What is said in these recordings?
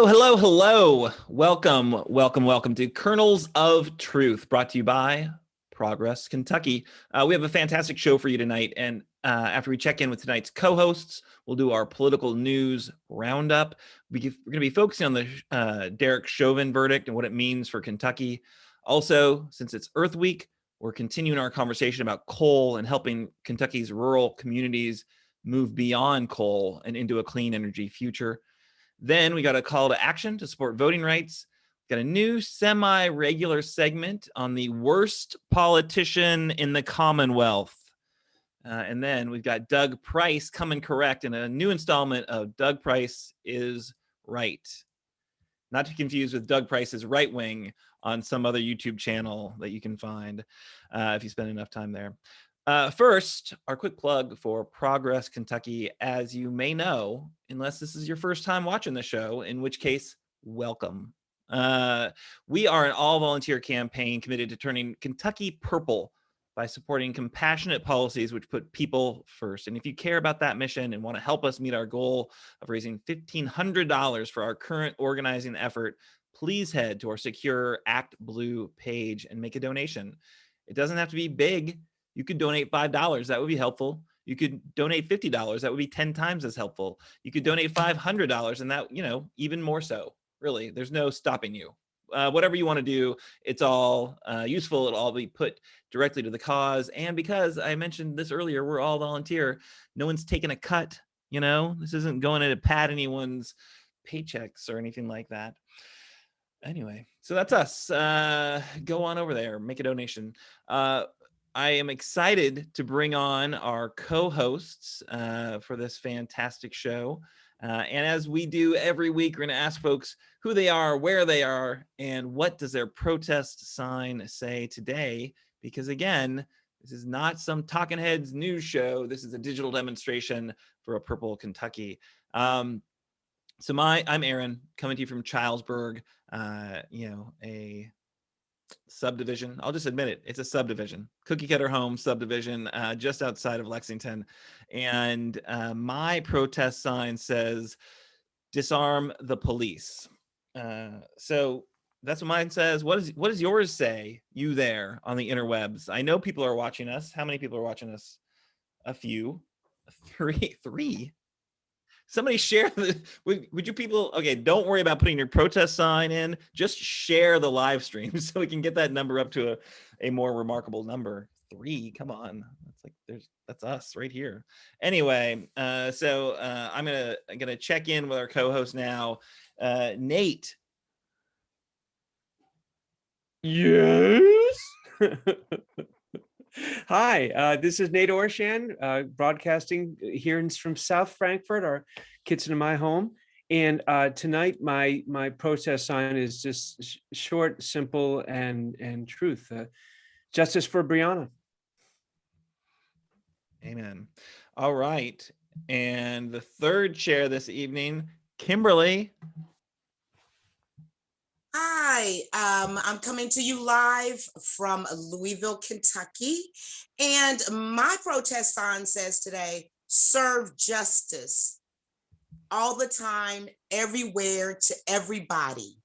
Hello, hello, hello. Welcome to Kernels of Truth, brought to you by Progress Kentucky. We have a fantastic show for you tonight. And after we check in with tonight's co-hosts, we'll do our political news roundup. We're going to be focusing on the Derek Chauvin verdict and what it means for Kentucky. Also, since it's Earth Week, we're continuing our conversation about coal and helping Kentucky's rural communities move beyond coal and into a clean energy future. Then we got a call to action to support voting rights. Got a new semi-regular segment on the worst politician in the Commonwealth. And then we've got Doug Price coming correct in a new installment of Doug Price is Right. Not to confuse with Doug Price's Right Wing on some other YouTube channel that you can find if you spend enough time there. First, our quick plug for Progress Kentucky. As you may know, unless this is your first time watching the show, in which case, welcome. We are an all-volunteer campaign committed to turning Kentucky purple by supporting compassionate policies which put people first. And if you care about that mission and want to help us meet our goal of raising $1,500 for our current organizing effort, please head to our secure Act Blue page and make a donation. It doesn't have to be big. You could donate $5. That would be helpful. You could donate $50. That would be 10 times as helpful. You could donate $500 and that, even more so. Really, there's no stopping you. Whatever you want to do, it's all useful. It'll all be put directly to the cause. And because I mentioned this earlier, we're all volunteer. No one's taking a cut. This isn't going to pad anyone's paychecks or anything like that. Anyway, so that's us. Go on over there, make a donation. I am excited to bring on our co-hosts for this fantastic show. And as we do every week, we're going to ask folks who they are, where they are, and what does their protest sign say today? Because again, this is not some Talking Heads news show. This is a digital demonstration for a purple Kentucky. I'm Aaron, coming to you from Childsburg, a subdivision. I'll just admit it. It's a subdivision, cookie cutter home subdivision, just outside of Lexington. And my protest sign says, disarm the police. So that's what mine says. What does yours say, you there on the interwebs? I know people are watching us. How many people are watching us? A few. Three. Somebody share would you people, okay, don't worry about putting your protest sign in, just share the live stream so we can get that number up to a more remarkable number. 3, come on. That's us right here. Anyway, so I'm gonna check in with our co-host now. Nate. Yes. Hi, this is Nate Orshan, broadcasting here from South Frankfurt, our kitchen in my home. And tonight, my protest sign is just short, simple, and truth. Justice for Breonna. Amen. All right. And the third chair this evening, Kimberly. Hi, I'm coming to you live from Louisville, Kentucky. And my protest sign says today, serve justice all the time, everywhere, to everybody.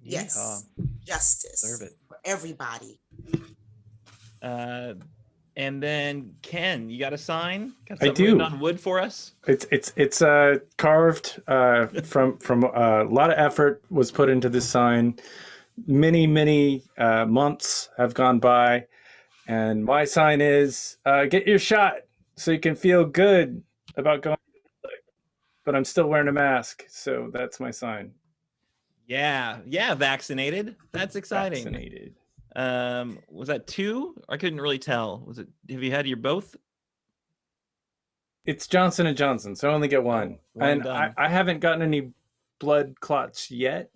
Yes, justice serve it for everybody. And then Ken, you got a sign? Got I do. On wood for us? It's carved from a lot of effort was put into this sign. Many months have gone by, and my sign is get your shot so you can feel good about going. But I'm still wearing a mask, so that's my sign. Yeah, vaccinated. That's exciting. Vaccinated. Was that 2? I couldn't really tell. Have you had your both? It's Johnson & Johnson, so I only get one. And I haven't gotten any blood clots yet.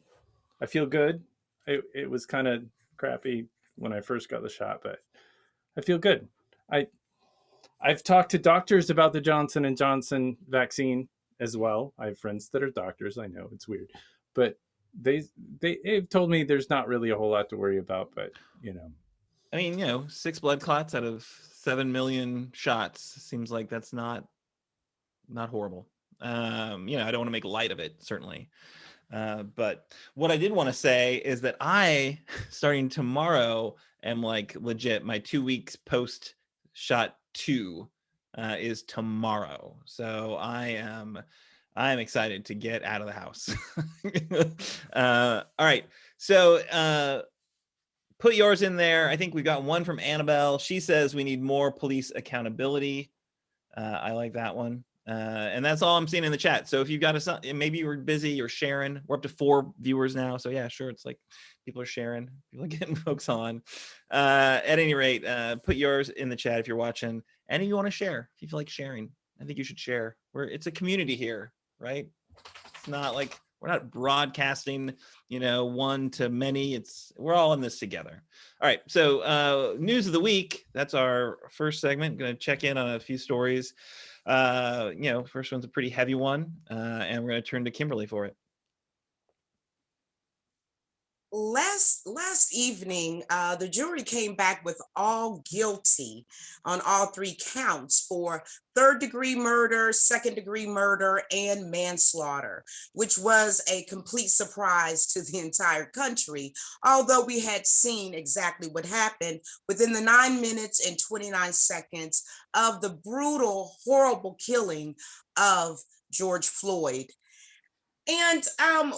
I feel good. It was kind of crappy when I first got the shot, but I feel good. I've talked to doctors about the Johnson & Johnson vaccine as well. I have friends that are doctors. I know it's weird, but they've told me there's not really a whole lot to worry about, but I mean, 6 blood clots out of 7 million shots seems like that's not horrible. I don't want to make light of it, certainly. But what I did want to say is that I, starting tomorrow, am like legit. My 2 weeks post shot 2 is tomorrow. So I'm excited to get out of the house. All right. So put yours in there. I think we've got one from Annabelle. She says we need more police accountability. I like that one. And that's all I'm seeing in the chat. So if you've got maybe you were busy or sharing, we're up to 4 viewers now. So yeah, sure. It's like people are sharing, people are getting folks on. At any rate, put yours in the chat if you're watching. And if you want to share, if you feel like sharing, I think you should share. It's a community here, right? It's not like we're not broadcasting, one to many. We're all in this together. All right. So news of the week. That's our first segment. Going to check in on a few stories. First one's a pretty heavy one, and we're going to turn to Kimberly for it. Last evening, the jury came back with all guilty on all 3 counts for 3rd-degree murder, 2nd-degree murder, and manslaughter, which was a complete surprise to the entire country, although we had seen exactly what happened within the 9 minutes and 29 seconds of the brutal, horrible killing of George Floyd. And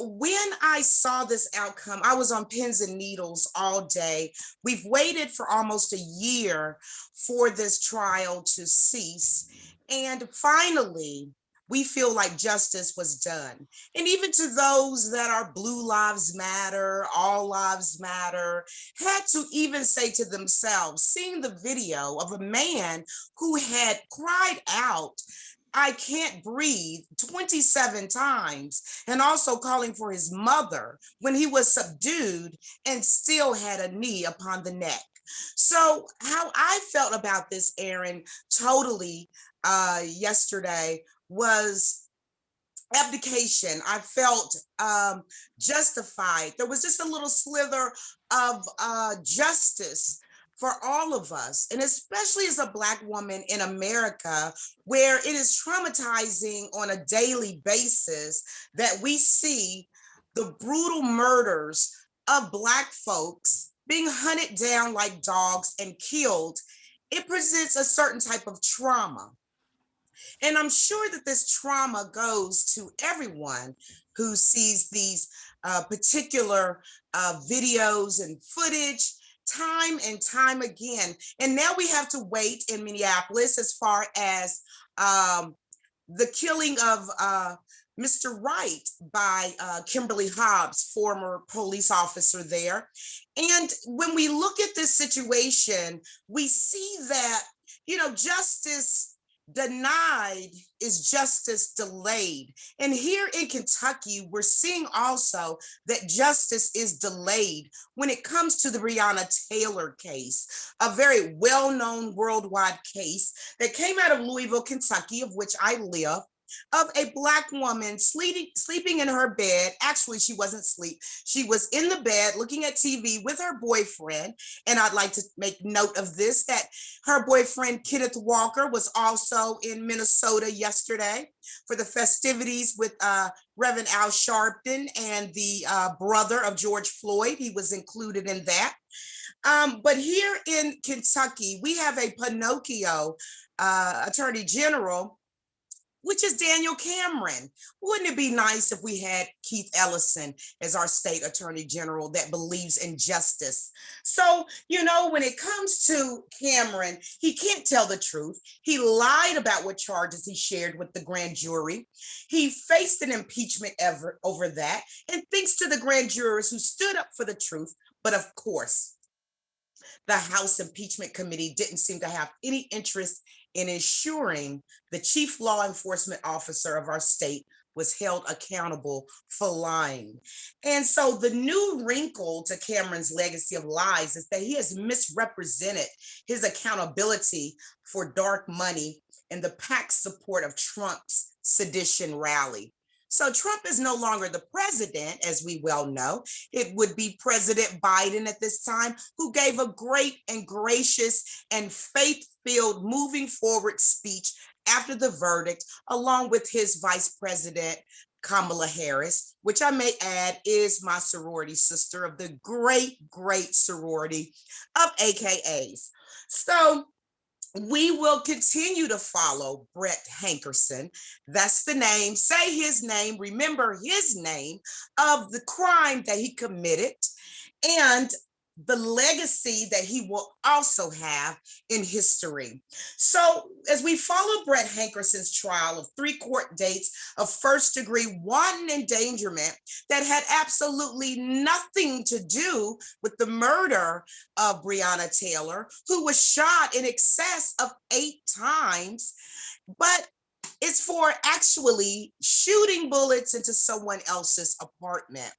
when I saw this outcome, I was on pins and needles all day. We've waited for almost a year for this trial to cease. And finally, we feel like justice was done. And even to those that are Blue Lives Matter, All Lives Matter, had to even say to themselves, seeing the video of a man who had cried out, "I can't breathe," 27 times, and also calling for his mother when he was subdued and still had a knee upon the neck. So how I felt about this, Aaron, totally yesterday was abdication. I felt justified. There was just a little slither of justice for all of us, and especially as a Black woman in America, where it is traumatizing on a daily basis that we see the brutal murders of Black folks being hunted down like dogs and killed. It presents a certain type of trauma. And I'm sure that this trauma goes to everyone who sees these particular videos and footage time and time again. And now we have to wait in Minneapolis as far as the killing of Mr. Wright by Kimberly Hobbs, former police officer there. And when we look at this situation, we see that, justice denied is justice delayed. And here in Kentucky, we're seeing also that justice is delayed when it comes to the Breonna Taylor case, a very well-known worldwide case that came out of Louisville, Kentucky, of which I live, of a Black woman sleeping in her bed. Actually, she wasn't asleep. She was in the bed looking at TV with her boyfriend. And I'd like to make note of this, that her boyfriend, Kenneth Walker, was also in Minnesota yesterday for the festivities with Reverend Al Sharpton and the brother of George Floyd. He was included in that. But here in Kentucky, we have a Pinocchio attorney general, which is Daniel Cameron. Wouldn't it be nice if we had Keith Ellison as our state attorney general that believes in justice? So, when it comes to Cameron, he can't tell the truth. He lied about what charges he shared with the grand jury. He faced an impeachment over that, and thanks to the grand jurors who stood up for the truth. But of course, the House Impeachment Committee didn't seem to have any interest in ensuring the chief law enforcement officer of our state was held accountable for lying. And so the new wrinkle to Cameron's legacy of lies is that he has misrepresented his accountability for dark money and the PAC support of Trump's sedition rally. So Trump is no longer the president, as we well know. It would be President Biden at this time, who gave a great and gracious and faith-filled moving forward speech after the verdict, along with his vice president, Kamala Harris, which I may add is my sorority sister of the great, great sorority of AKAs. So we will continue to follow Brett Hankerson. That's the name. Say his name. Remember his name of the crime that he committed and the legacy that he will also have in history. So as we follow Brett Hankerson's trial of 3 court dates of first-degree wanton endangerment that had absolutely nothing to do with the murder of Breonna Taylor, who was shot in excess of 8 times, but it's for actually shooting bullets into someone else's apartment.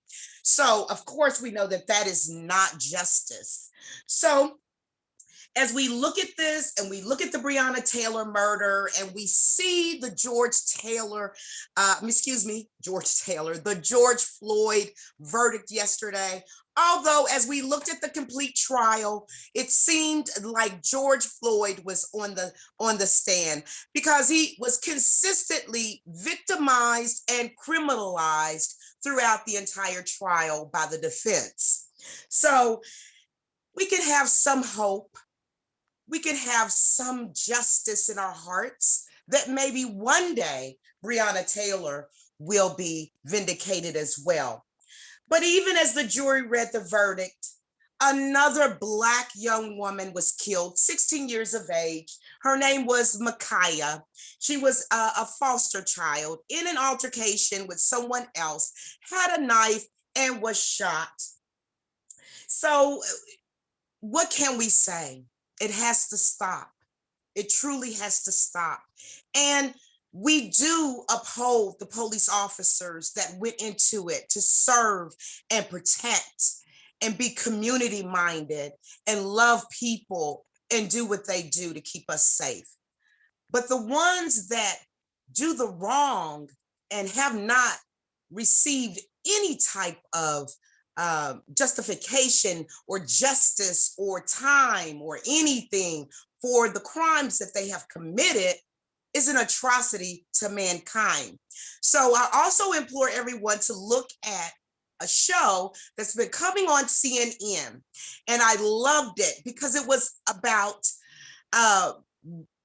So, of course, we know that that is not justice. So, as we look at this and we look at the Breonna Taylor murder and we see the George Floyd verdict yesterday, although as we looked at the complete trial, it seemed like George Floyd was on the stand because he was consistently victimized and criminalized throughout the entire trial by the defense. So we can have some hope. We can have some justice in our hearts that maybe one day Breonna Taylor will be vindicated as well. But even as the jury read the verdict, another Black young woman was killed, 16 years of age. Her name was Micaiah. She was a foster child in an altercation with someone else, had a knife and was shot. So what can we say? It has to stop. It truly has to stop. And we do uphold the police officers that went into it to serve and protect and be community minded and love people and do what they do to keep us safe. But the ones that do the wrong and have not received any type of justification or justice or time or anything for the crimes that they have committed is an atrocity to mankind. So I also implore everyone to look at a show that's been coming on CNN, and I loved it because it was about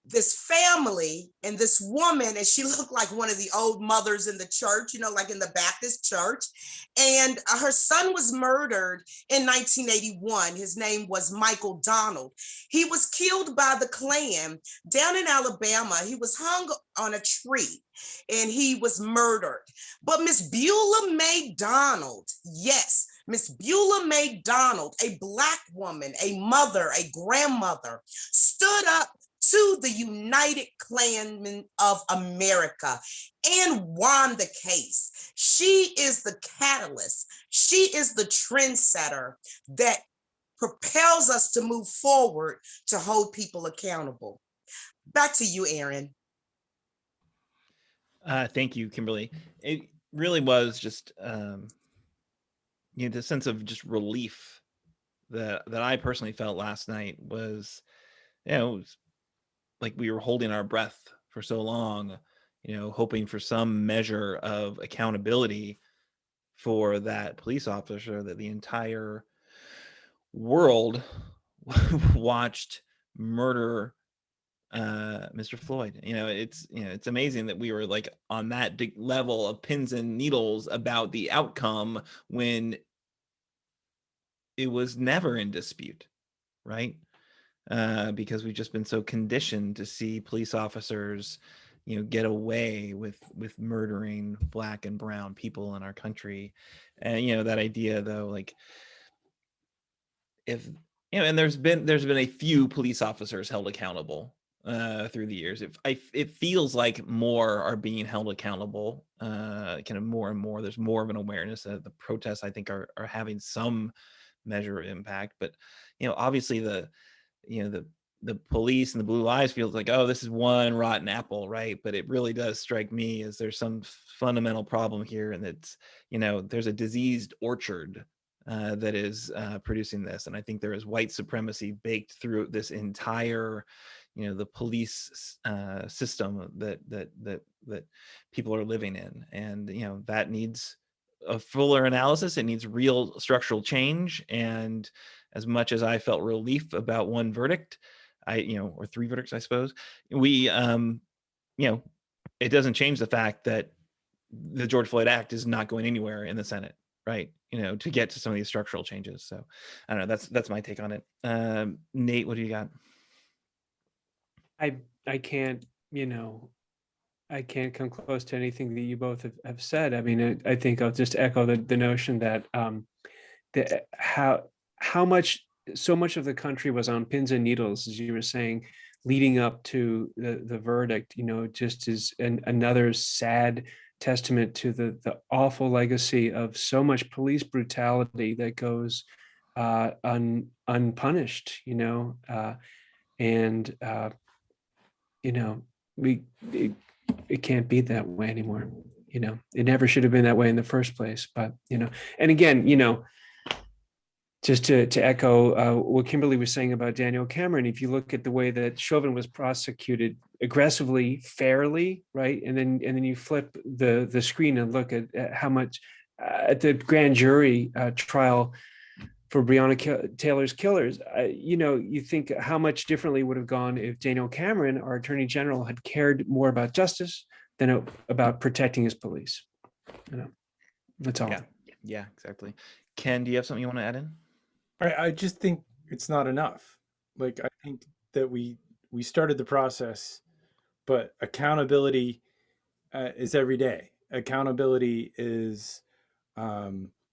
this family and this woman, and she looked like one of the old mothers in the church, like in the Baptist church. And her son was murdered in 1981. His name was Michael Donald. He was killed by the Klan down in Alabama. He was hung on a tree and he was murdered. But Miss Beulah May Donald, yes, Miss Beulah May Donald, a Black woman, a mother, a grandmother, stood up to the United Klanmen of America and won the case. She is the catalyst. She is the trendsetter that propels us to move forward to hold people accountable. Back to you, Aaron. Thank you, Kimberly. It really was just, the sense of just relief that I personally felt last night was, it was like we were holding our breath for so long, hoping for some measure of accountability for that police officer that the entire world watched murder Mr. Floyd. It's amazing that we were like on that level of pins and needles about the outcome when it was never in dispute, right? Because we've just been so conditioned to see police officers, get away with murdering Black and brown people in our country. And, that idea though, like if, and there's been a few police officers held accountable through the years. It feels like more are being held accountable, kind of more and more. There's more of an awareness that the protests, I think, are having some measure of impact. But, obviously the police and the Blue Lives feels like, oh, this is one rotten apple, right? But it really does strike me as there's some fundamental problem here, and it's, there's a diseased orchard that is producing this. And I think there is white supremacy baked through this entire, the police system that people are living in, and that needs a fuller analysis. It needs real structural change. And as much as I felt relief about one verdict, or three verdicts, I suppose, it doesn't change the fact that the George Floyd Act is not going anywhere in the Senate, right? To get to some of these structural changes. So I don't know, that's my take on it. Nate, what do you got? I can't, I can't come close to anything that you both have said. I mean, I think I'll just echo the notion that how much, so much of the country was on pins and needles, as you were saying, leading up to the verdict, just is another sad testament to the awful legacy of so much police brutality that goes unpunished, and it can't be that way anymore. It never should have been that way in the first place. But and again, just to echo what Kimberly was saying about Daniel Cameron, if you look at the way that Chauvin was prosecuted aggressively, fairly, right, and then you flip the screen and look at how much at the grand jury trial for Breonna Taylor's killers, you think how much differently would have gone if Daniel Cameron, our Attorney General, had cared more about justice than about protecting his police. That's all. Yeah, exactly. Ken, do you have something you want to add in? I just think it's not enough. Like, I think that we started the process, but accountability is every day. Accountability is a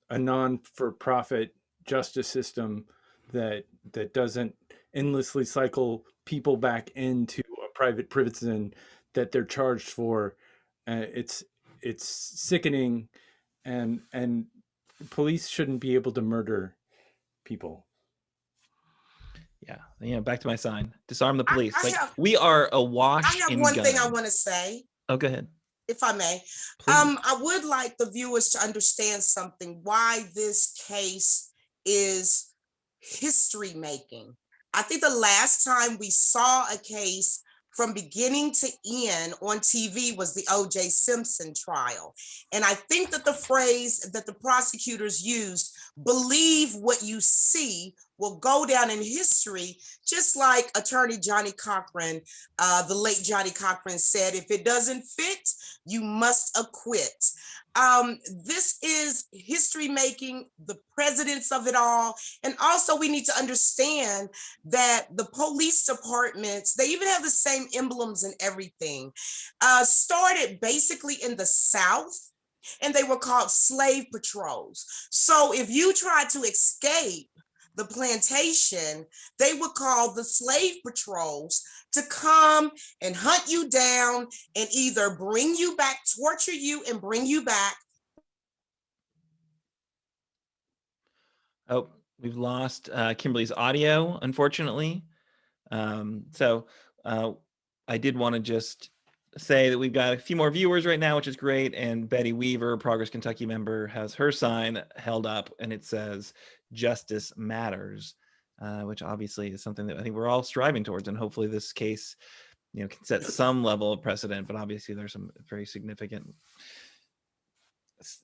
non-for-profit justice system that doesn't endlessly cycle people back into a private prison that they're charged for. It's sickening, and police shouldn't be able to murder people. Yeah. Back to my sign: disarm the police. We are awash in guns. I have one thing I want to say. Oh, go ahead. If I may. Please. I would like the viewers to understand something, why this case is history making. I think the last time we saw a case from beginning to end on TV was the O.J. Simpson trial. And I think that the phrase that the prosecutors used, believe what you see, will go down in history, just like Attorney Johnny Cochran, the late Johnny Cochran said, if it doesn't fit, you must acquit. This is history making, the precedence of it all. And also we need to understand that the police departments, they even have the same emblems and everything, started basically in the South, and they were called slave patrols. So if you tried to escape the plantation, they would call the slave patrols to come and hunt you down and either bring you back, torture you and bring you back. Oh, we've lost Kimberly's audio, unfortunately. So I did want to just say that we've got a few more viewers right now, which is great. And Betty Weaver, Progress Kentucky member, has her sign held up, and it says "Justice Matters," which obviously is something that I think we're all striving towards. And hopefully this case, can set some level of precedent, but obviously there's some very significant,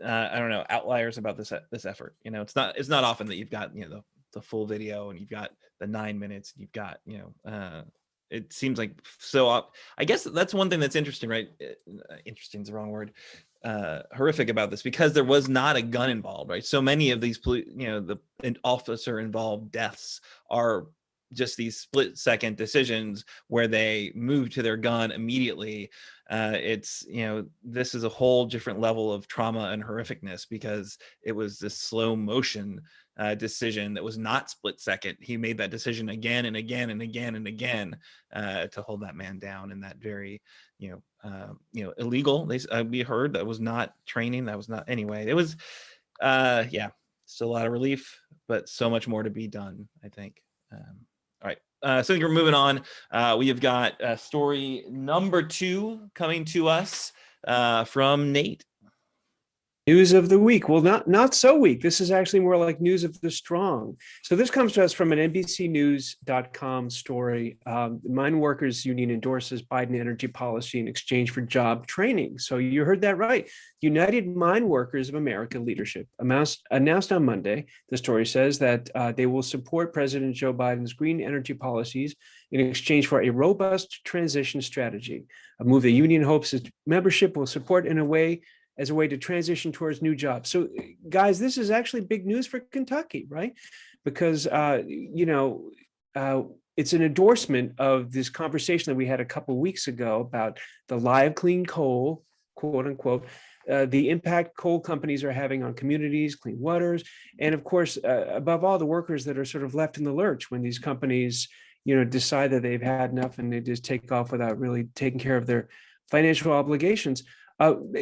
outliers about this effort. It's not often that you've got, the full video and you've got the 9 minutes and you've got, it seems like I guess that's one thing that's interesting, right? Interesting is the wrong word. Horrific about this, because there was not a gun involved, right? So many of these, the officer involved deaths are just these split-second decisions where they move to their gun immediately. It's, this is a whole different level of trauma and horrificness, because it was this slow motion decision that was not split second. He made that decision again and again and again and again to hold that man down in that very, illegal. We heard that was not training. That was not, anyway. It was, still a lot of relief, but so much more to be done, I think. All right. So I think we're moving on. We have got story number 2 coming to us from Nate. News of the week. Well, not so weak. This is actually more like news of the strong. So this comes to us from an NBCnews.com story. The Mineworkers Union endorses Biden energy policy in exchange for job training. So you heard that right. United Mine Workers of America leadership announced on Monday, the story says, that they will support President Joe Biden's green energy policies in exchange for a robust transition strategy, a move the union hopes its membership will support as a way to transition towards new jobs. So guys, this is actually big news for Kentucky, right? Because, it's an endorsement of this conversation that we had a couple of weeks ago about the live clean coal, quote unquote, the impact coal companies are having on communities, clean waters, and of course, above all, the workers that are sort of left in the lurch when these companies, decide that they've had enough and they just take off without really taking care of their financial obligations.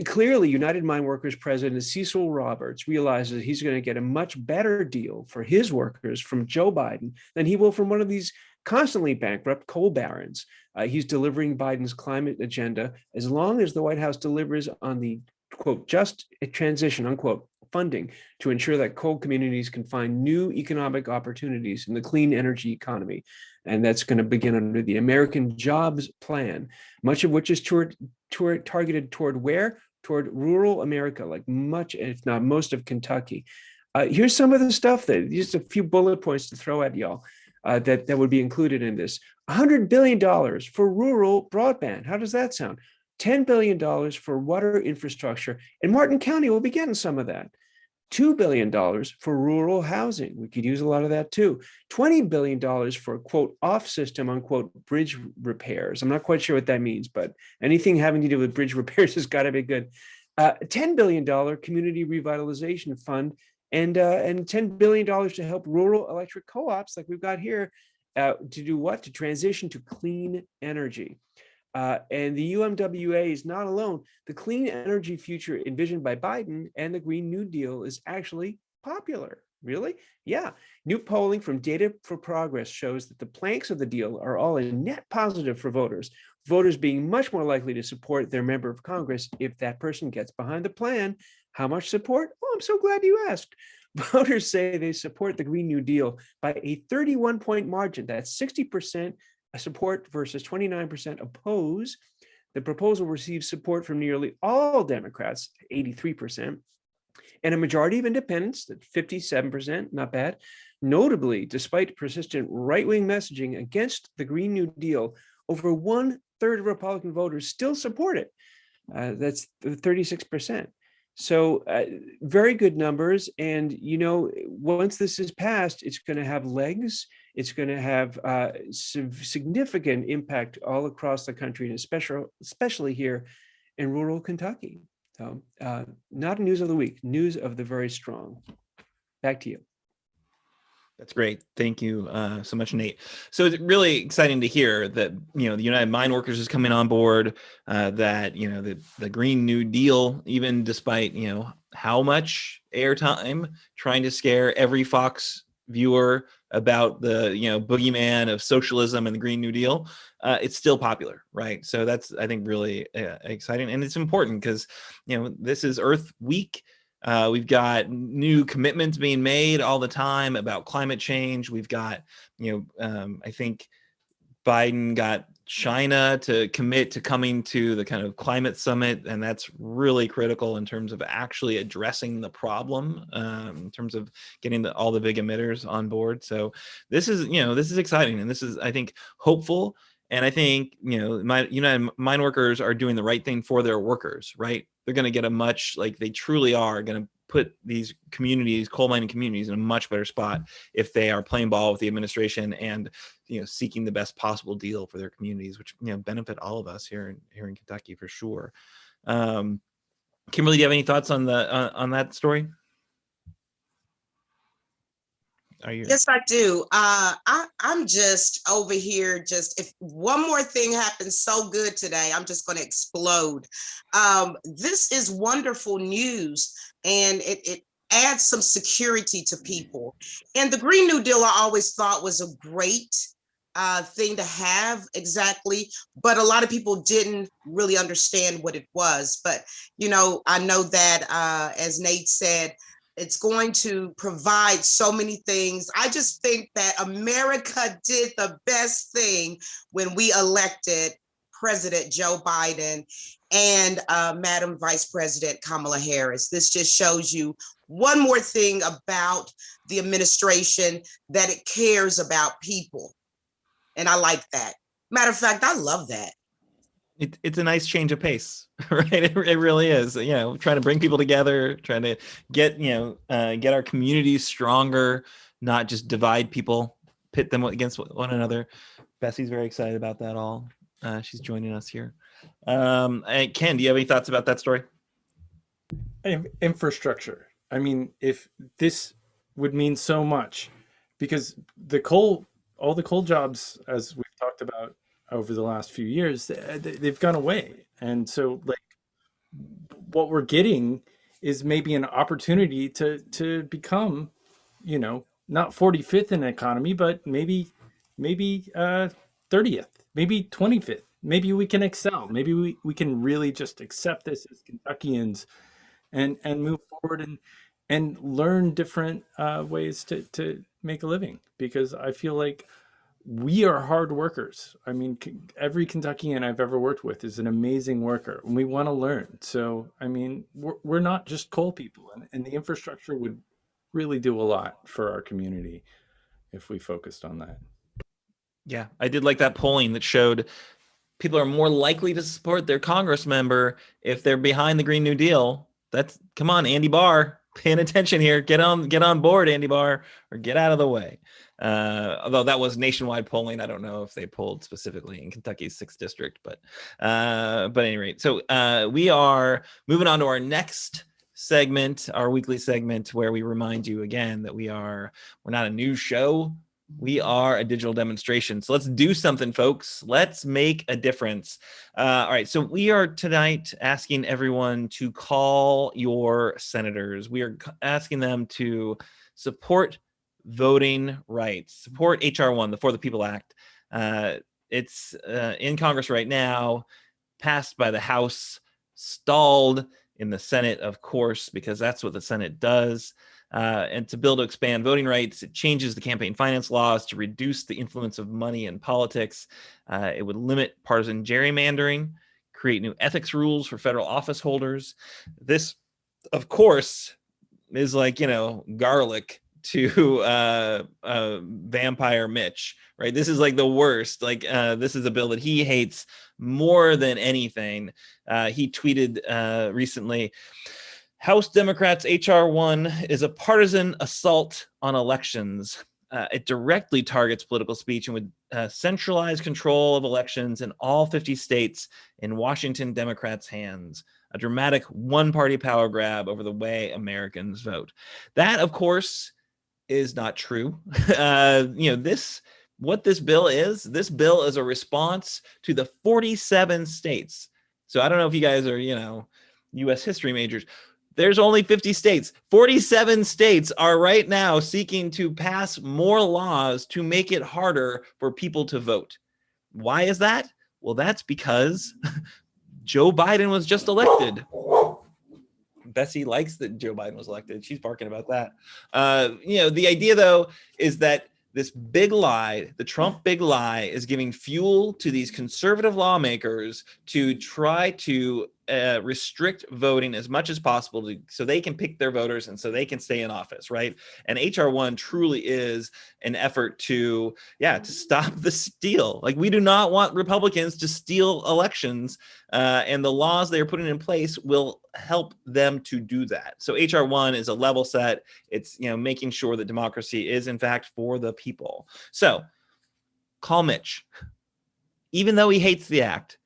Clearly, United Mine Workers President Cecil Roberts realizes he's going to get a much better deal for his workers from Joe Biden than he will from one of these constantly bankrupt coal barons. He's delivering Biden's climate agenda as long as the White House delivers on the, quote, just transition, unquote, funding to ensure that coal communities can find new economic opportunities in the clean energy economy. And that's going to begin under the American Jobs Plan, much of which is targeted toward where? Toward rural America, like much, if not most of Kentucky. Here's some of the stuff just a few bullet points to throw at y'all that would be included in this. $100 billion for rural broadband. How does that sound? $10 billion for water infrastructure. And Martin County will be getting some of that. $2 billion for rural housing. We could use a lot of that too. $20 billion for, quote, off-system, unquote, bridge repairs. I'm not quite sure what that means, but anything having to do with bridge repairs has got to be good. $10 billion community revitalization fund and $10 billion to help rural electric co-ops like we've got here to do what? To transition to clean energy. And the UMWA is not alone. The clean energy future envisioned by Biden and the Green New Deal is actually popular. Really? Yeah. New polling from Data for Progress shows that the planks of the deal are all a net positive for voters being much more likely to support their member of Congress if that person gets behind the plan. How much support? Oh, I'm so glad you asked. Voters say they support the Green New Deal by a 31-point margin. That's 60% support versus 29% oppose. The proposal receives support from nearly all Democrats, 83%, and a majority of independents, 57%, not bad. Notably, despite persistent right-wing messaging against the Green New Deal, over 1/3 of Republican voters still support it. That's 36%. So very good numbers. And, once this is passed, it's going to have legs. It's going to have significant impact all across the country, and especially here in rural Kentucky. So not a news of the week, news of the very strong. Back to you. That's great. Thank you so much, Nate. So it's really exciting to hear that, the United Mine Workers is coming on board, that, the Green New Deal, even despite, how much airtime trying to scare every Fox viewer about the, boogeyman of socialism and the Green New Deal, it's still popular, right? So that's, I think, really exciting. And it's important because, this is Earth Week. We've got new commitments being made all the time about climate change. We've got, I think Biden got China to commit to coming to the kind of climate summit. And that's really critical in terms of actually addressing the problem, in terms of getting all the big emitters on board. So this is exciting. And this is, I think, hopeful. And I think, United Mine Workers are doing the right thing for their workers, right? They're going to get they truly are going to put these communities, coal mining communities, in a much better spot if they are playing ball with the administration and, seeking the best possible deal for their communities, which, benefit all of us here in Kentucky for sure. Kimberly, do you have any thoughts on that story? Yes, I do. I'm just over here. If one more thing happens so good today, I'm just going to explode. This is wonderful news, and it adds some security to people. And the Green New Deal, I always thought, was a great thing to have exactly, but a lot of people didn't really understand what it was. But, I know that, as Nate said, it's going to provide so many things. I just think that America did the best thing when we elected President Joe Biden and Madam Vice President Kamala Harris. This just shows you one more thing about the administration, that it cares about people. And I like that. Matter of fact, I love that. It's a nice change of pace, right? It really is. Trying to bring people together, trying to get our communities stronger, not just divide people, pit them against one another. Bessie's very excited about that all. She's joining us here. Ken, do you have any thoughts about that story? Infrastructure. I mean, if this would mean so much, because all the coal jobs, as we've talked about over the last few years, they've gone away. And so what we're getting is maybe an opportunity to become, not 45th in economy, but maybe 30th, maybe 25th. Maybe we can excel. Maybe we can really just accept this as Kentuckians and move forward and learn different ways to make a living, because I feel like we are hard workers. I mean, every Kentuckian I've ever worked with is an amazing worker, and we want to learn. So, I mean, we're not just coal people, and the infrastructure would really do a lot for our community if we focused on that. Yeah, I did like that polling that showed people are more likely to support their Congress member if they're behind the Green New Deal. Come on, Andy Barr, paying attention here. Get on board, Andy Barr, or get out of the way. Although that was nationwide polling, I don't know if they polled specifically in Kentucky's 6th district, but at any rate. So we are moving on to our next segment, our weekly segment, where we remind you again that we're not a news show. We are a digital demonstration. So let's do something, folks. Let's make a difference. All right. So we are tonight asking everyone to call your senators. We are asking them to support voting rights, support H.R. 1, the For the People Act. It's in Congress right now, passed by the House, stalled in the Senate, of course, because that's what the Senate does. And to bill to expand voting rights, it changes the campaign finance laws to reduce the influence of money in politics. It would limit partisan gerrymandering, create new ethics rules for federal office holders. This, of course, is like, garlic to vampire Mitch, right? This is like the worst. Like this is a bill that he hates more than anything. He tweeted recently, House Democrats H.R. 1 is a partisan assault on elections. It directly targets political speech and would centralize control of elections in all 50 states in Washington Democrats' hands. A dramatic one-party power grab over the way Americans vote. That, of course, is not true. What this bill is a response to the 47 states. So I don't know if you guys are, U.S. history majors. There's only 50 states. 47 states are right now seeking to pass more laws to make it harder for people to vote. Why is that? Well, that's because Joe Biden was just elected. Bessie likes that Joe Biden was elected. She's barking about that. The idea, though, is that this big lie, the Trump big lie, is giving fuel to these conservative lawmakers to try to restrict voting as much as possible so they can pick their voters and so they can stay in office, right? And H.R. 1 truly is an effort to stop the steal. Like, we do not want Republicans to steal elections, and the laws they are putting in place will help them to do that. So H.R. 1 is a level set. It's, making sure that democracy is, in fact, for the people. So call Mitch. Even though he hates the act,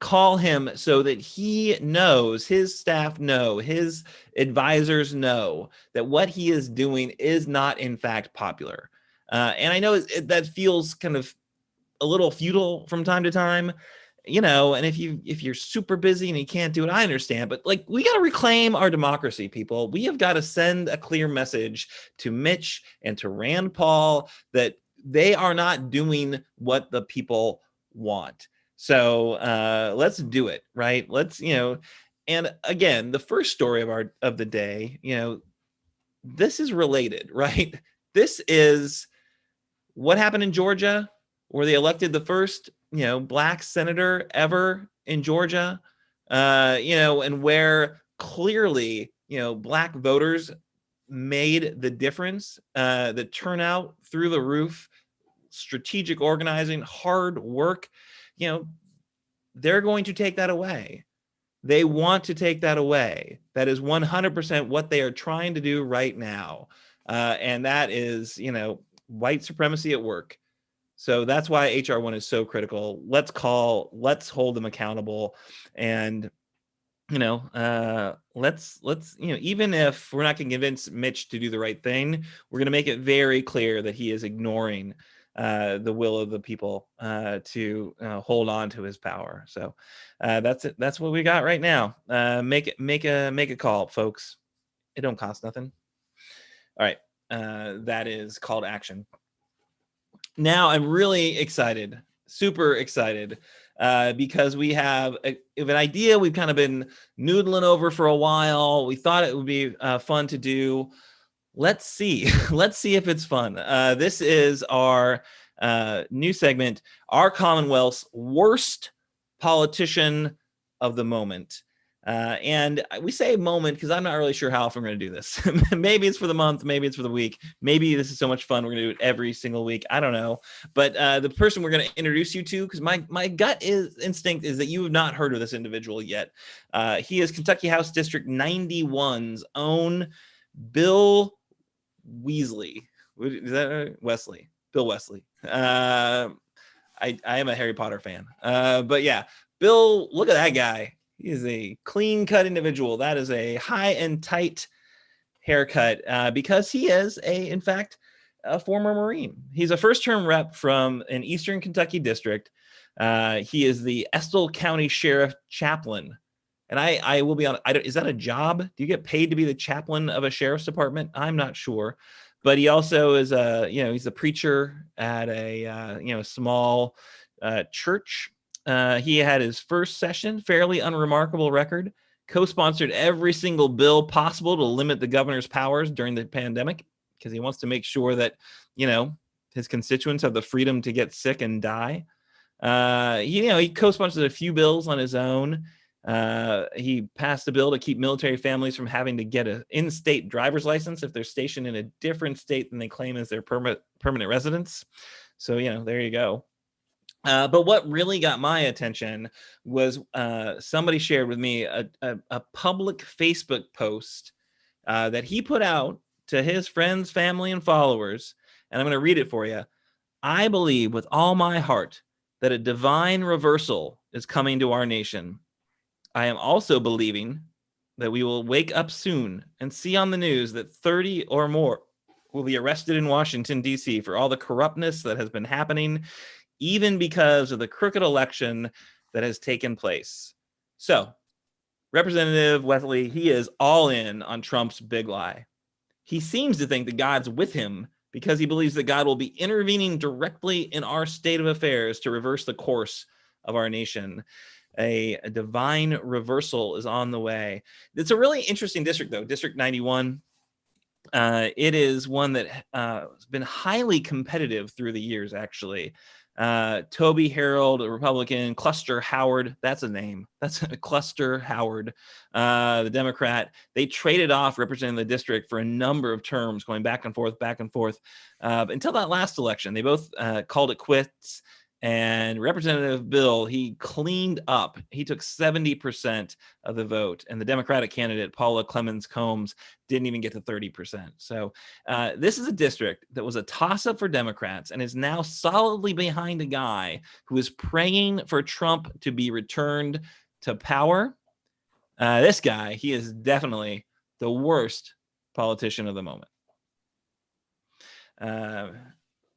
call him so that he knows, his staff know, his advisors know that what he is doing is not, in fact, popular. And I know that feels kind of a little futile from time to time, and if you're super busy and you can't do it, I understand. But we got to reclaim our democracy, people. We have got to send a clear message to Mitch and to Rand Paul that they are not doing what the people want. So let's do it, right? Let's, and again, the first story of the day, this is related, right? This is what happened in Georgia, where they elected the first, Black senator ever in Georgia, and where clearly, Black voters made the difference, the turnout through the roof, strategic organizing, hard work, they're going to take that away. They want to take that away. That is 100% what they are trying to do right now. And that is, white supremacy at work. So that's why HR 1 is so critical. Let's hold them accountable. And, let's, even if we're not going to convince Mitch to do the right thing, we're going to make it very clear that he is ignoring the will of the people to hold on to his power. So that's it. That's what we got right now. Make a call, folks. It don't cost nothing. All right. That is call to action. Now I'm really excited, super excited, because we have an idea we've kind of been noodling over for a while. We thought it would be fun to do. Let's see. Let's see if it's fun. This is our new segment, Our Commonwealth's Worst Politician of the Moment. And we say moment because I'm not really sure how often we're going to do this. Maybe it's for the month. Maybe it's for the week. Maybe this is so much fun we're going to do it every single week. I don't know. But the person we're going to introduce you to, because my gut instinct is that you have not heard of this individual yet. He is Kentucky House District 91's own Bill Weasley. Is that right? Wesley? Bill Wesley. I am a Harry Potter fan. But yeah, Bill, look at that guy. He is a clean-cut individual. That is a high and tight haircut because he is, in fact, a former Marine. He's a first-term rep from an Eastern Kentucky district. He is the Estill County Sheriff Chaplain. And I will be honest, is that a job? Do you get paid to be the chaplain of a sheriff's department? I'm not sure. But he also is he's a preacher at a, small church. He had his first session, fairly unremarkable record, co-sponsored every single bill possible to limit the governor's powers during the pandemic because he wants to make sure that, his constituents have the freedom to get sick and die. He co-sponsored a few bills on his own. He passed a bill to keep military families from having to get an in-state driver's license if they're stationed in a different state than they claim as their permanent residence. So, there you go. But what really got my attention was somebody shared with me a public Facebook post that he put out to his friends, family, and followers. And I'm going to read it for you. I believe with all my heart that a divine reversal is coming to our nation. I am also believing that we will wake up soon and see on the news that 30 or more will be arrested in Washington, D.C. for all the corruptness that has been happening, even because of the crooked election that has taken place. So, Representative Wesley, he is all in on Trump's big lie. He seems to think that God's with him because he believes that God will be intervening directly in our state of affairs to reverse the course of our nation. A divine reversal is on the way. It's a really interesting district, though, District 91. It is one that has been highly competitive through the years, actually. Toby Harold, a Republican, Cluster Howard, that's a name. That's Cluster Howard, the Democrat. They traded off representing the district for a number of terms, going back and forth, until that last election. They both called it quits. And Representative Bill, he cleaned up. He took 70% of the vote. And the Democratic candidate, Paula Clemens Combs, didn't even get to 30%. So this is a district that was a toss-up for Democrats and is now solidly behind a guy who is praying for Trump to be returned to power. This guy, he is definitely the worst politician of the moment.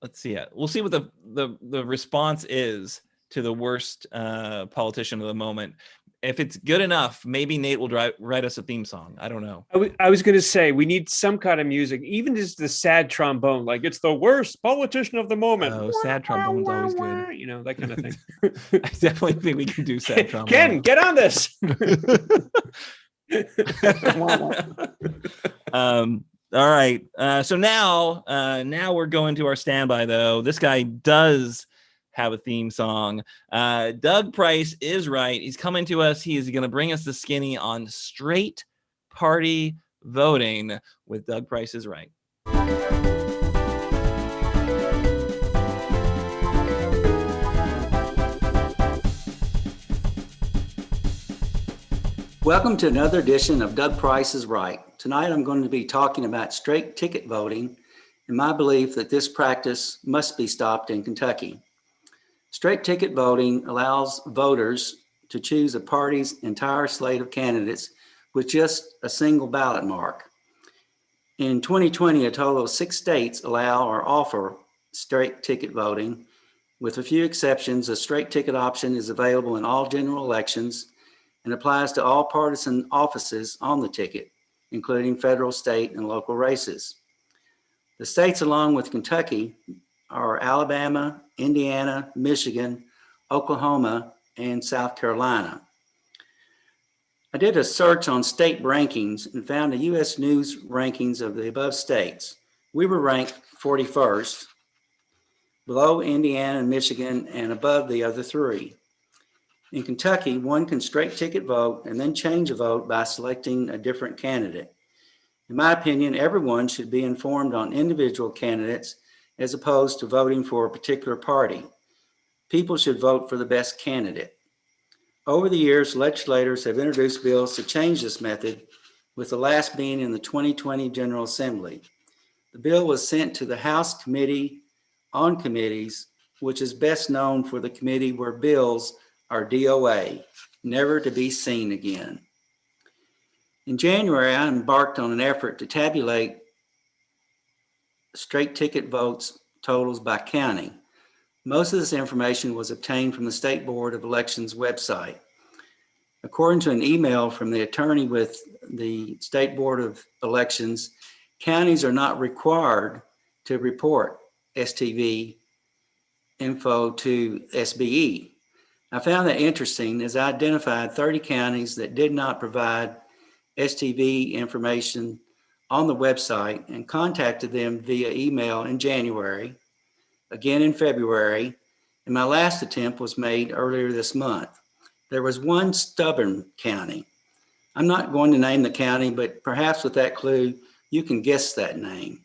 Let's see. We'll see what the response is to the worst politician of the moment. if it's good enough, maybe Nate will write us a theme song. I don't know. I was going to say, we need some kind of music, even just the sad trombone, like it's the worst politician of the moment. Oh, sad trombone's always good. You know, that kind of thing. I definitely think we can do sad trombone. Ken, get on this. All right. So now we're going to our standby, though. This guy does have a theme song. Doug Price is right. He's coming to us. He is going to bring us the skinny on straight party voting with Doug Price is right. Welcome to another edition of Doug Price is Right. Tonight I'm going to be talking about straight ticket voting and my belief that this practice must be stopped in Kentucky. Straight ticket voting allows voters to choose a party's entire slate of candidates with just a single ballot mark. In 2020, a total of 6 states allow or offer straight ticket voting. With a few exceptions, a straight ticket option is available in all general elections and applies to all partisan offices on the ticket, including federal, state, and local races. The states, along with Kentucky, are Alabama, Indiana, Michigan, Oklahoma, and South Carolina. I did a search on state rankings and found a U.S. News rankings of the above states. We were ranked 41st, below Indiana and Michigan, and above the other 3. In Kentucky, one can straight ticket vote and then change a vote by selecting a different candidate. In my opinion, everyone should be informed on individual candidates as opposed to voting for a particular party. People should vote for the best candidate. Over the years, legislators have introduced bills to change this method, with the last being in the 2020 General Assembly. The bill was sent to the House Committee on Committees, which is best known for the committee where bills are DOA, never to be seen again. In January, I embarked on an effort to tabulate straight ticket votes totals by county. Most of this information was obtained from the State Board of Elections website. According to an email from the attorney with the State Board of Elections, counties are not required to report STV info to SBE. I found that interesting as I identified 30 counties that did not provide STV information on the website and contacted them via email in January, again in February, and my last attempt was made earlier this month. There was one stubborn county. I'm not going to name the county, but perhaps with that clue, you can guess that name.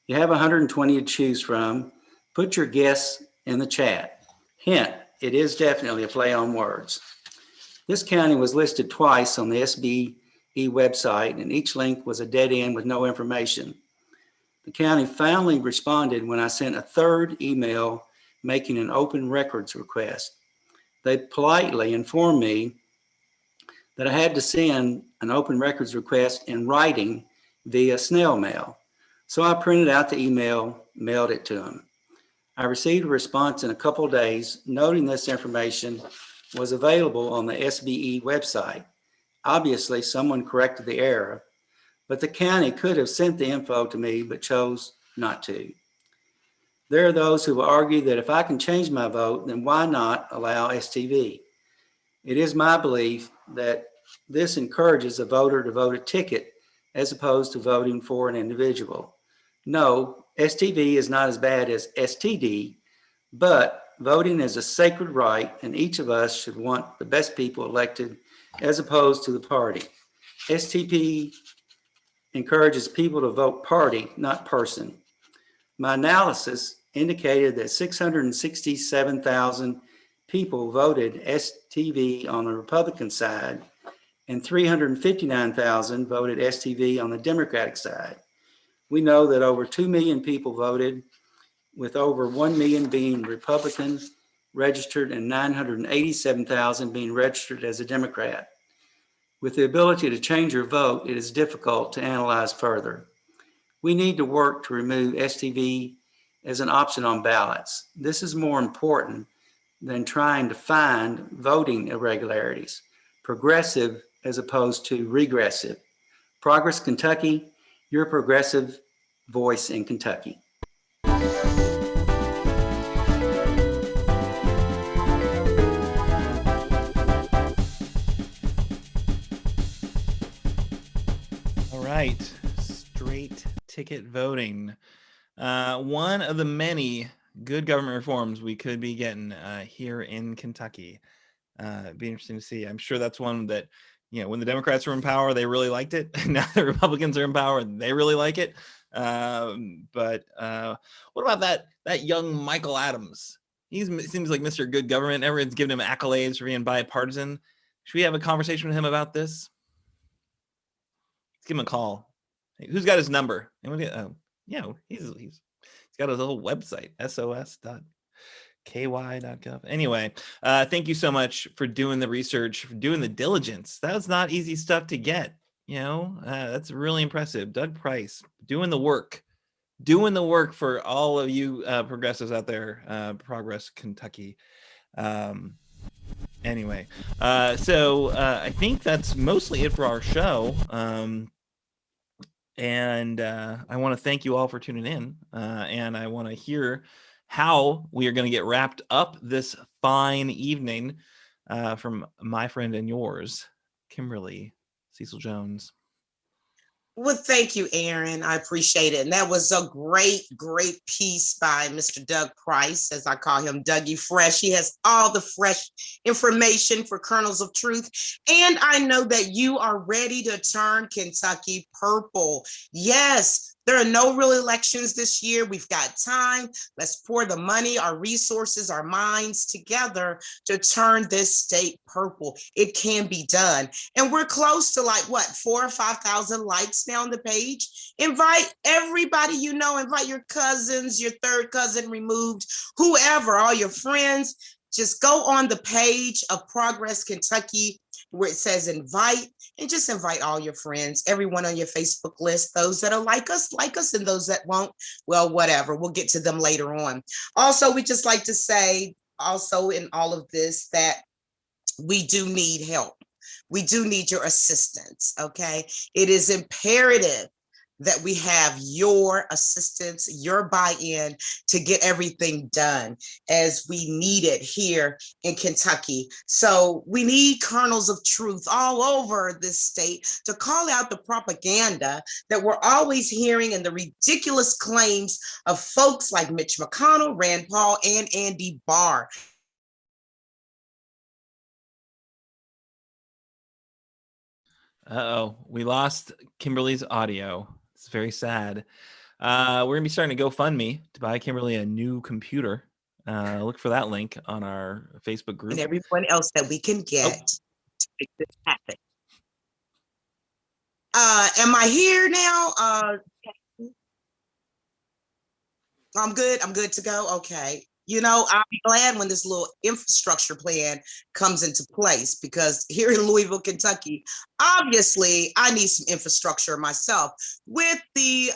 You have 120 to choose from. Put your guess in the chat. Hint, it is definitely a play on words. This county was listed twice on the SBE website, and each link was a dead end with no information. The county finally responded when I sent a third email making an open records request. They politely informed me that I had to send an open records request in writing via snail mail. So I printed out the email, mailed it to them. I received a response in a couple of days, noting this information was available on the SBE website. Obviously, someone corrected the error, but the county could have sent the info to me, but chose not to. There are those who will argue that if I can change my vote, then why not allow STV? It is my belief that this encourages a voter to vote a ticket as opposed to voting for an individual. No, STV is not as bad as STD, but voting is a sacred right, and each of us should want the best people elected as opposed to the party. STP encourages people to vote party, not person. My analysis indicated that 667,000 people voted STV on the Republican side and 359,000 voted STV on the Democratic side. We know that over 2 million people voted, with over 1 million being Republican registered and 987,000 being registered as a Democrat. With the ability to change your vote, it is difficult to analyze further. We need to work to remove STV as an option on ballots. This is more important than trying to find voting irregularities. progressive as opposed to regressive. Progress Kentucky, your progressive voice in Kentucky. All right, straight ticket voting. One of the many good government reforms we could be getting here in Kentucky. It'd be interesting to see. I'm sure that's one that, when the Democrats were in power, they really liked it. Now the Republicans are in power, they really like it. But what about that young Michael Adams? He seems like Mr. Good Government. Everyone's giving him accolades for being bipartisan. Should we have a conversation with him about this? Let's give him a call. Hey, who's got his number? He's got his whole website, sos.ky.gov. Anyway, thank you so much for doing the research, for doing the diligence. That was not easy stuff to get. That's really impressive. Doug Price doing the work for all of you progressives out there. Progress Kentucky. Anyway, so I think that's mostly it for our show. And I want to thank you all for tuning in. And I want to hear how we are going to get wrapped up this fine evening from my friend and yours, Kimberly Cecil Jones. Well, thank you, Aaron. I appreciate it. And that was a great, great piece by Mr. Doug Price, as I call him, Dougie Fresh. He has all the fresh information for Kernels of Truth. And I know that you are ready to turn Kentucky purple. Yes, there are no real elections this year. We've got time. Let's pour the money, our resources, our minds together to turn this state purple. It can be done. And we're close to 4,000 or 5,000 likes now on the page. Invite everybody you know. Invite your cousins, your third cousin removed, whoever, all your friends. Just go on the page of Progress Kentucky where it says invite, and just invite all your friends, everyone on your Facebook list, those that are like us, and those that won't, well, whatever, we'll get to them later on. Also, we just like to say also in all of this that we do need help. We do need your assistance, okay? It is imperative that we have your assistance, your buy-in to get everything done as we need it here in Kentucky. So we need kernels of truth all over this state to call out the propaganda that we're always hearing and the ridiculous claims of folks like Mitch McConnell, Rand Paul, and Andy Barr. Uh-oh, we lost Kimberly's audio. It's very sad. We're going to be starting a GoFundMe to buy Kimberly a new computer. Look for that link on our Facebook group. And everyone else that we can get to make this happen. Am I here now? I'm good. I'm good to go. Okay. I'll be glad when this little infrastructure plan comes into place, because here in Louisville, Kentucky, obviously I need some infrastructure myself with the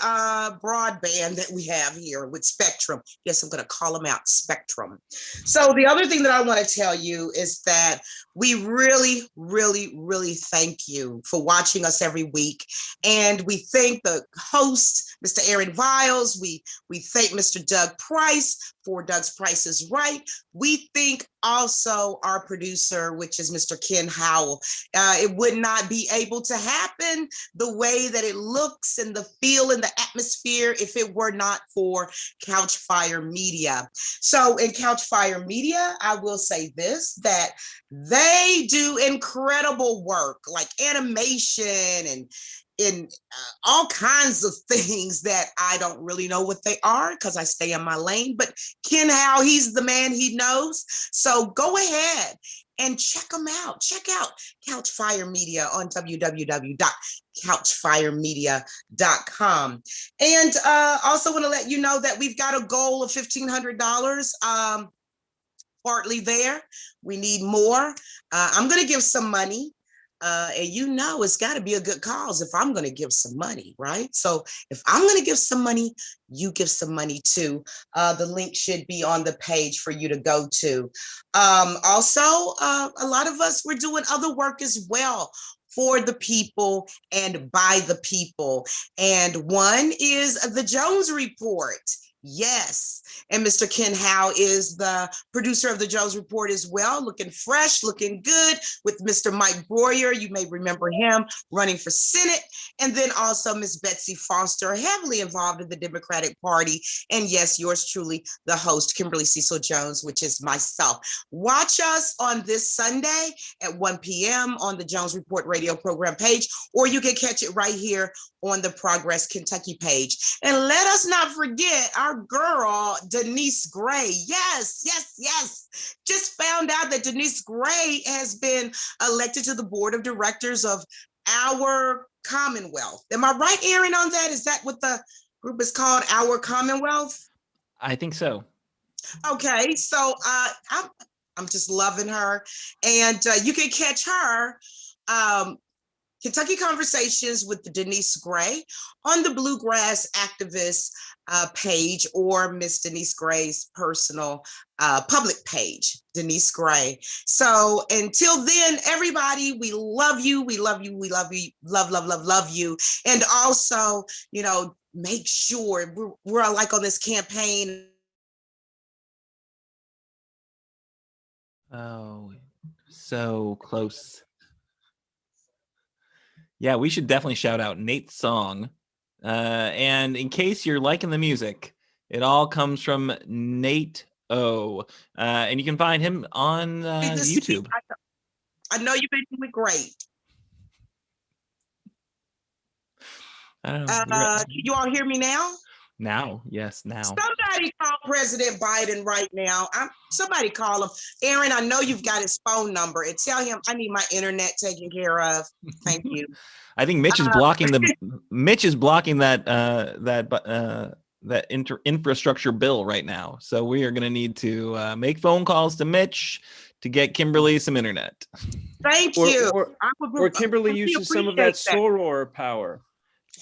broadband that we have here with Spectrum. Yes, I'm going to call them out, Spectrum. So the other thing that I want to tell you is that we really, really, really thank you for watching us every week. And we thank the host, Mr. Aaron Viles. We thank Mr. Doug Price for Doug's Price is Right. We thank also our producer, which is Mr. Ken Howell. It would not be able to happen the way that it looks and the feel and the atmosphere if it were not for Couchfire Media. So in Couchfire Media, I will say this, that they do incredible work like animation and in all kinds of things that I don't really know what they are because I stay in my lane. But Ken Howe, he's the man, he knows. So go ahead and check them out. Check out Couchfire Media on www.couchfiremedia.com. And also want to let you know that we've got a goal of $1,500. Partly there. We need more. I'm going to give some money And you know, it's got to be a good cause if I'm going to give some money, right? So if I'm going to give some money, you give some money too. The link should be on the page for you to go to. Also, a lot of us, we're doing other work as well for the people and by the people. And one is the Jones Report. Yes. And Mr. Ken Howe is the producer of the Jones Report as well, looking fresh, looking good with Mr. Mike Boyer. You may remember him running for Senate. And then also Miss Betsy Foster, heavily involved in the Democratic Party. And yes, yours truly, the host, Kimberly Cecil Jones, which is myself. Watch us on this Sunday at 1 p.m. on the Jones Report radio program page, or you can catch it right here on the Progress Kentucky page. And let us not forget our girl, Denise Gray. Yes. Just found out that Denise Gray has been elected to the board of directors of Our Commonwealth. Am I right, Aaron, on that? Is that what the group is called, Our Commonwealth? I think so. Okay, so I'm just loving her. And you can catch her Kentucky Conversations with Denise Gray on the Bluegrass Activist page, or Miss Denise Gray's personal public page, Denise Gray. So until then, everybody, we love you. We love you. We love you. Love you. And also, you know, make sure we're like on this campaign. Oh, so close. Yeah, we should definitely shout out Nate's song. And in case you're liking the music, it all comes from Nate O. And you can find him on YouTube. I know you've been doing great. I don't know. Can you all hear me now? Now, yes, now. Somebody call President Biden right now. Somebody call him. Aaron, I know you've got his phone number, and tell him I need my internet taken care of. Thank you. I think Mitch is blocking that infrastructure bill right now. So we are going to need to make phone calls to Mitch to get Kimberly some internet. Thank you. Or Kimberly uses some of that Soror power.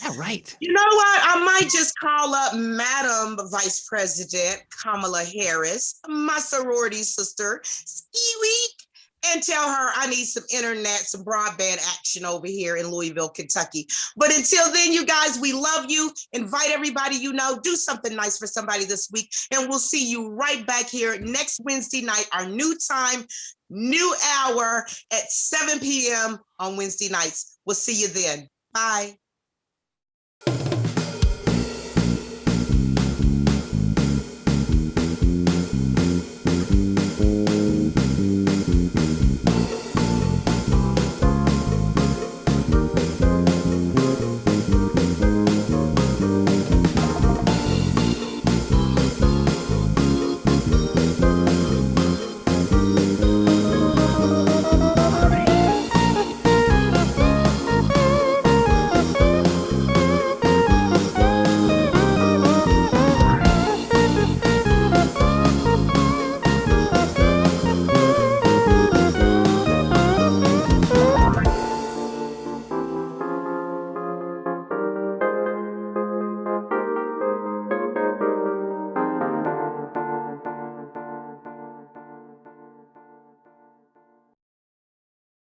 Yeah, right. You know what? I might just call up Madam Vice President Kamala Harris, my sorority sister, and tell her I need some internet, some broadband action over here in Louisville, Kentucky. But until then, you guys, we love you. Invite everybody you know. Do something nice for somebody this week. And we'll see you right back here next Wednesday night, our new time, new hour at 7 p.m. on Wednesday nights. We'll see you then. Bye.